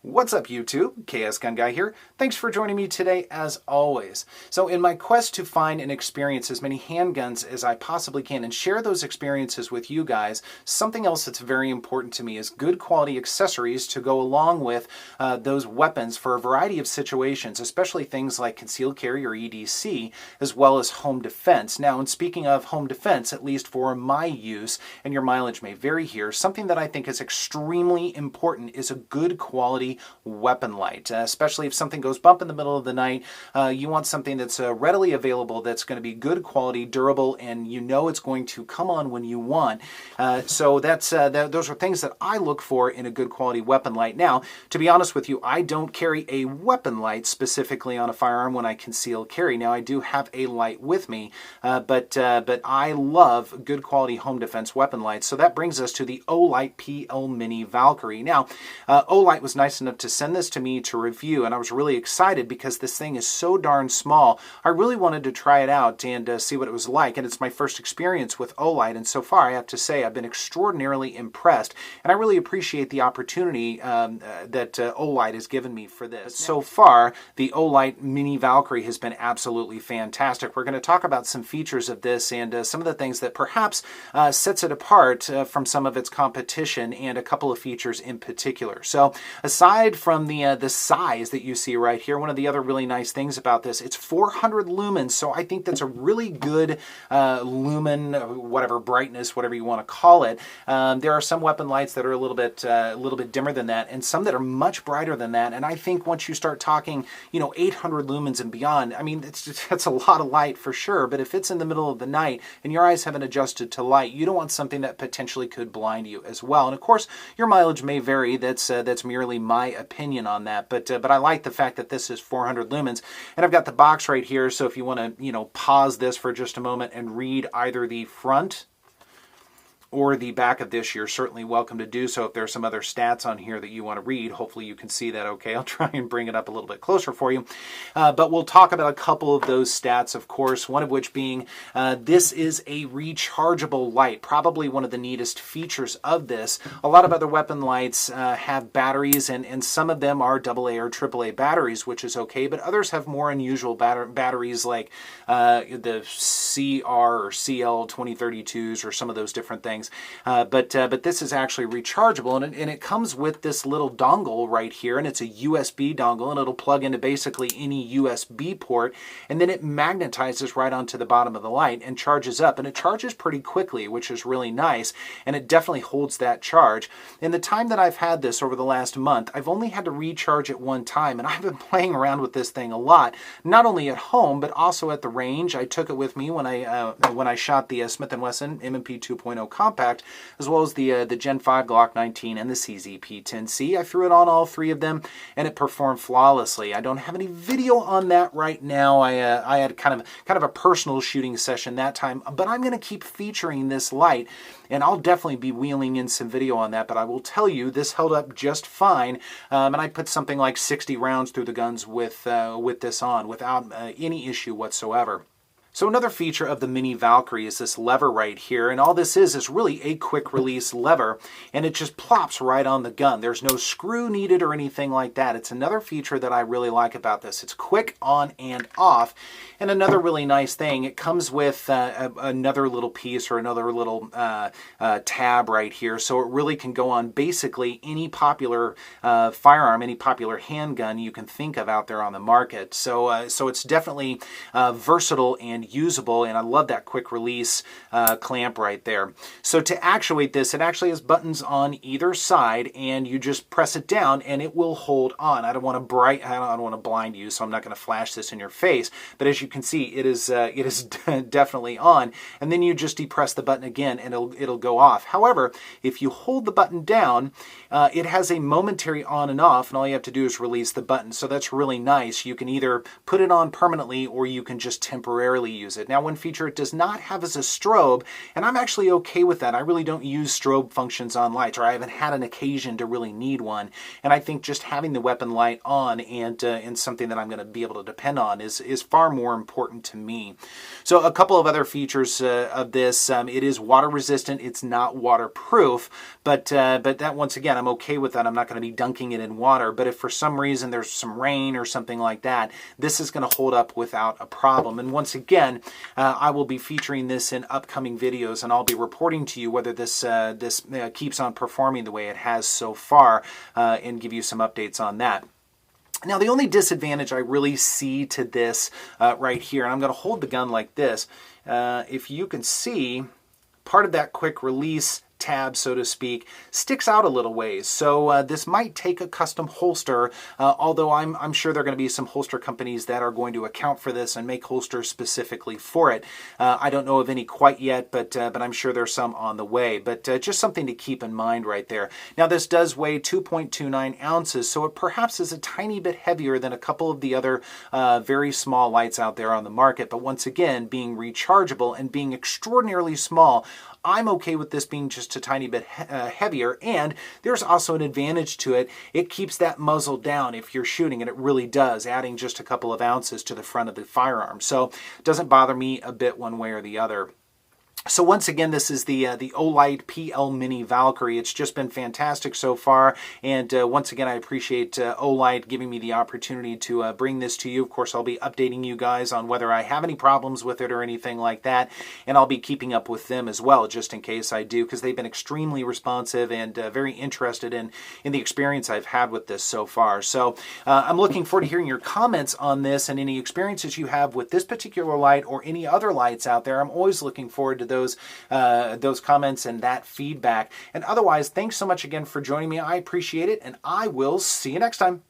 What's up YouTube? KS Gun Guy here. Thanks for joining me today as always. So in my quest to find and experience as many handguns as I possibly can and share those experiences with you guys, something else that's very important to me is good quality accessories to go along with those weapons for a variety of situations, especially things like concealed carry or EDC, as well as home defense. Now, in speaking of home defense, at least for my use, and your mileage may vary here, something that I think is extremely important is a good quality weapon light, especially if something goes bump in the middle of the night. You want something that's readily available, that's going to be good quality, durable, and you know it's going to come on when you want. So those are things that I look for in a good quality weapon light. Now, to be honest with you, I don't carry a weapon light specifically on a firearm when I conceal carry. Now, I do have a light with me, but I love good quality home defense weapon lights. So that brings us to the Olight PL Mini Valkyrie. Now, Olight was nice enough to send this to me to review, and I was really excited because this thing is so darn small. I really wanted to try it out and see what it was like, and it's my first experience with Olight, and so far I have to say I've been extraordinarily impressed, and I really appreciate the opportunity that Olight has given me for this. So far, the Olight Mini Valkyrie has been absolutely fantastic. We're going to talk about some features of this and some of the things that perhaps sets it apart from some of its competition, and a couple of features in particular. So aside from the size that you see right here, one of the other really nice things about this, it's 400 lumens, so I think that's a really good lumen, whatever, brightness, whatever you want to call it. There are some weapon lights that are a little bit dimmer than that, and some that are much brighter than that. And I think once you start talking, 800 lumens and beyond, I mean, that's a lot of light for sure. But if it's in the middle of the night and your eyes haven't adjusted to light, you don't want something that potentially could blind you as well. And of course, your mileage may vary. That's merely my opinion on that, but I like the fact that this is 400 lumens, and I've got the box right here, so if you want to pause this for just a moment and read either the front or the back of this, you're certainly welcome to do so. If there's some other stats on here that you want to read, hopefully you can see that okay. I'll try and bring it up a little bit closer for you. But we'll talk about a couple of those stats, of course, one of which being this is a rechargeable light, probably one of the neatest features of this. A lot of other weapon lights have batteries, and some of them are AA or AAA batteries, which is okay, but others have more unusual batteries like the CR or CL 2032s or some of those different things. But this is actually rechargeable, and it comes with this little dongle right here, and it's a USB dongle, and it'll plug into basically any USB port, and then it magnetizes right onto the bottom of the light and charges up, and it charges pretty quickly, which is really nice, and it definitely holds that charge. In the time that I've had this over the last month, I've only had to recharge it one time, and I've been playing around with this thing a lot, not only at home, but also at the range. I took it with me when I shot the Smith & Wesson M&P 2.0 Compact, as well as the Gen 5 Glock 19 and the CZ-P10C. I threw it on all three of them, and it performed flawlessly. I don't have any video on that right now. I had kind of a personal shooting session that time, but I'm going to keep featuring this light, and I'll definitely be wheeling in some video on that. But I will tell you, this held up just fine, and I put something like 60 rounds through the guns with this on without any issue whatsoever. So another feature of the Mini Valkyrie is this lever right here, and all this is really a quick release lever, and it just plops right on the gun. There's no screw needed or anything like that. It's another feature that I really like about this. It's quick on and off, and another really nice thing, it comes with another little piece or another little tab right here, so it really can go on basically any popular firearm, any popular handgun you can think of out there on the market. So it's definitely versatile and usable, and I love that quick release clamp right there. So to actuate this, it actually has buttons on either side, and you just press it down and it will hold on. I don't want to blind you, so I'm not going to flash this in your face, but as you can see, it is definitely on, and then you just depress the button again and it'll go off. However, if you hold the button down, it has a momentary on and off, and all you have to do is release the button. So that's really nice. You can either put it on permanently, or you can just temporarily use it. Now, one feature it does not have is a strobe, and I'm actually okay with that. I really don't use strobe functions on lights, or I haven't had an occasion to really need one. And I think just having the weapon light on and something that I'm going to be able to depend on is far more important to me. So a couple of other features of this, it is water resistant. It's not waterproof, but that, once again, I'm okay with that. I'm not going to be dunking it in water, but if for some reason there's some rain or something like that, this is going to hold up without a problem. And once again, I will be featuring this in upcoming videos, and I'll be reporting to you whether this keeps on performing the way it has so far, and give you some updates on that. Now, the only disadvantage I really see to this right here, and I'm going to hold the gun like this, if you can see, part of that quick release tab, so to speak, sticks out a little ways. So this might take a custom holster, although I'm sure there are going to be some holster companies that are going to account for this and make holsters specifically for it. I don't know of any quite yet, but I'm sure there's some on the way. But just something to keep in mind right there. Now, this does weigh 2.29 ounces, so it perhaps is a tiny bit heavier than a couple of the other very small lights out there on the market. But once again, being rechargeable and being extraordinarily small, I'm okay with this being just a tiny bit heavier, and there's also an advantage to it. It keeps that muzzle down if you're shooting, and it really does, adding just a couple of ounces to the front of the firearm. So it doesn't bother me a bit one way or the other. So once again, this is the Olight PL Mini Valkyrie. It's just been fantastic so far, and once again, I appreciate Olight giving me the opportunity to bring this to you. Of course, I'll be updating you guys on whether I have any problems with it or anything like that, and I'll be keeping up with them as well, just in case I do, because they've been extremely responsive and very interested in the experience I've had with this so far. So I'm looking forward to hearing your comments on this and any experiences you have with this particular light or any other lights out there. I'm always looking forward to those comments and that feedback. And otherwise, thanks so much again for joining me. I appreciate it, and I will see you next time.